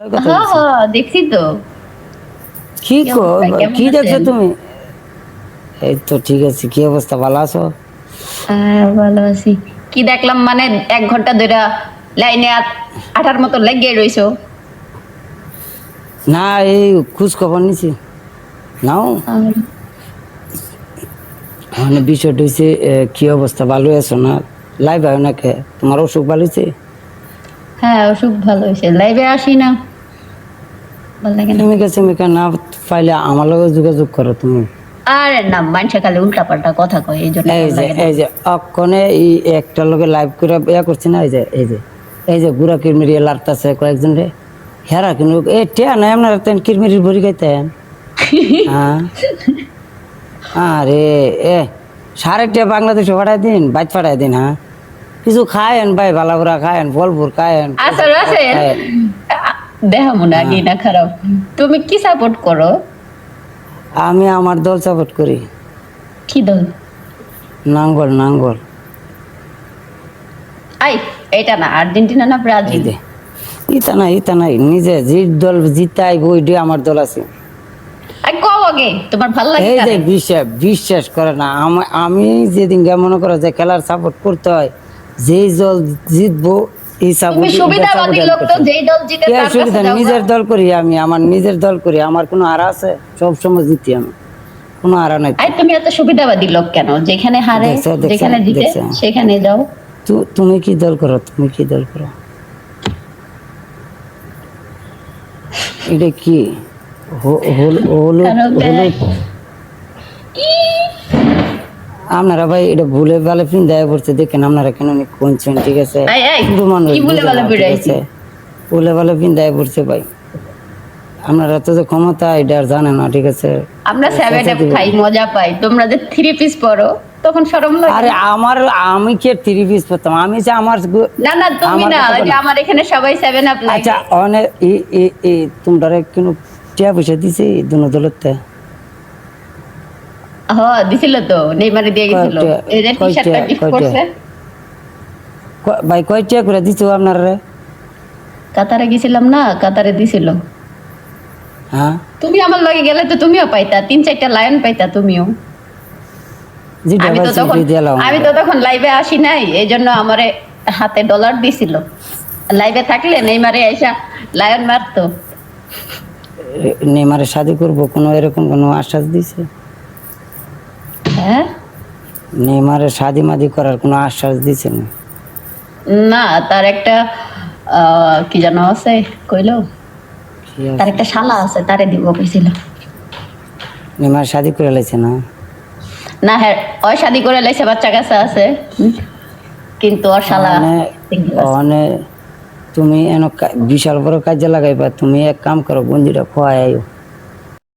কথা হ্যাঁ বলছি। হ্যাঁ দেখছি তো। কি কি অবস্থা, কেমন কি দেখছো আছেন? তুমি? এই তো ঠিক আছে। কি অবস্থা, ভালো আছো? ভালো আছি। কি দেখলাম মানে 1 ঘন্টা ধরে লাইনে আঠার মতো লেগে রইছো। না, এই খোঁজ খবর নিছি। নাও, আর মানে বিষয়টা হচ্ছে কি অবস্থা, ভালো আছো না? লাইভ হয় না কে? তোমার অসুখ ভালো হয়েছে? হ্যাঁ, অসুখ ভালো হয়েছে, লাইভে আসি না, ভালো লাগে না। প্রেমিকা সেমিকা না পাইলে আমার লগে যোগাযোগ করো তুমি। আরে না, মানুষে খালি উল্টা পাল্টা কথা কয়, এই জন্য ভালো লাগে না। এই যে অক্ষণে এই একটা লোকে লাইভ করে ইয়া করছি না, এই যে গুড়া কিরমিরি লাড়তাছে কয়েকজন রে। হেরা কিন্তু এ টিয়া নাই আপনারা তেন কিরমিরির ভরি খাইতেন। হ্যাঁ, আরে এ 3.5 বাংলাদেশে পাঠাই দিন, বাইক পাঠাই দিন। হ্যাঁ, কিছু খায়েন ভাই, ভালাপুরা খায়েন, ফলপুর খায়েন, আসল আছেন। খায়েন। দেহ মনে আগে হ্যাঁ, না খারাপ। তুমি কি সাপোর্ট করো? আমি আমার দল সাপোর্ট করি। কি দল? নাঙ্গল নাঙ্গল। আই, এটা না আর্জেন্টিনা না এই ব্রাজিল? যে ইতা নাই নিজে যে দল জিতাই ওইটি আমার দল আছে। আই কও আগে তোমার ভালো লাগে এই যে কারে? বিশ্বাস করে না, আমি যেদিন মনে করো যে খেলার সাপোর্ট করতে হয়, যেই দল জিতবো এই তুমি সাপোর্ট সুবিধাবাদী লোক তো, যেই দল জিতে কি তার কাছে সুবিধা, যাও গা। নিজের দল করি আমি, আমার নিজের দল করি, আমার কোনো আড়া আছে? সব সময় জিতি আমি, কোনো আড়া নাই আই তো। তুমি এত সুবিধাবাদী লোক কেন? যেখানে হারে, দেখছো দেখছো যেখানে জিতে দেখছো, সেখানে যাও। তুমি কি দল করো? তুমি কি দল করো? এটা কি হলুদ কারণ হলুদ? আপনারা ভাই এটা ভুলে ভালে পিন্দায় পড়ছে, দেখেন আপনারা কেন কোনছেন, ঠিক আছে? আই আই পুরো মানুষ কি বলে বুঝে বলে না, ঠিক বেড়াইছি। আছে? ভুলে ভালে পিন্দায় পড়ছে ভাই। আপনারা তো যে ক্ষমতা এটা আর জানে না, ঠিক আছে? আমরা সেভেন চেঁচা আপ দিবেন খাই, না। মজা পাই, তোমরা যে 3 পিস পরো তখন শরম লাগে আরে না? আমি কে 3 পিস পেতাম? আমি যে আমার না না, তুমি আমার না, কথা ওই যে বলেন। আমার এখানে সবাই 7 আপ আচ্ছা, লাগে। অনেক তোমরা কিন্তু টিয়া পয়সা দিছে দুনো দলতে? হ্যাঁ দিছিল তো, নেইমারে দিয়ে গেছিল। কয়টা? এই যে টি কয়টা? শার্টটা গিফট কয়টা? করছে। ভাই কয়টা করে দিছো আপনারা? কাতারে গেছিলাম না, কাতারে দিছিল। হ্যাঁ, তুমি আমার লগে গেলে তো তুমিও পাইতা, 3-4টা লায়ন পাইতা তুমিও। যেটা আমি তো পাইছি তখন ওইটাই দিলাম আমি আমরা। তো তখন লাইভে আসি নাই, এই জন্য আমারে হাতে ডলার দিছিল। লাইভে থাকলে নেইমারে আইসা লায়ন মারতো। নেইমারে শাদি করবো কোনো এরকম কোনো আশ্বাস দিছে? হ্যাঁ, নেইমারে শাদি মাদি করার কোনো আশ্বাস দিছে না? না তার একটা কি জানো আছে, কইলো কি তার আছে? একটা শালা আছে, তারে দিব কইছিল। নেইমার শাদি করে লাইছে না? না হ্যাঁ, ওই শাদি করে লাইছে, বাচ্চা কাচ্চা আছে, কিন্তু ওর শালা মানে single আছে। তুমি বিশাল বড় কাজে লাগাইবা। তুমি এক কাম করো, বন্দিটা খোয়াই আইও।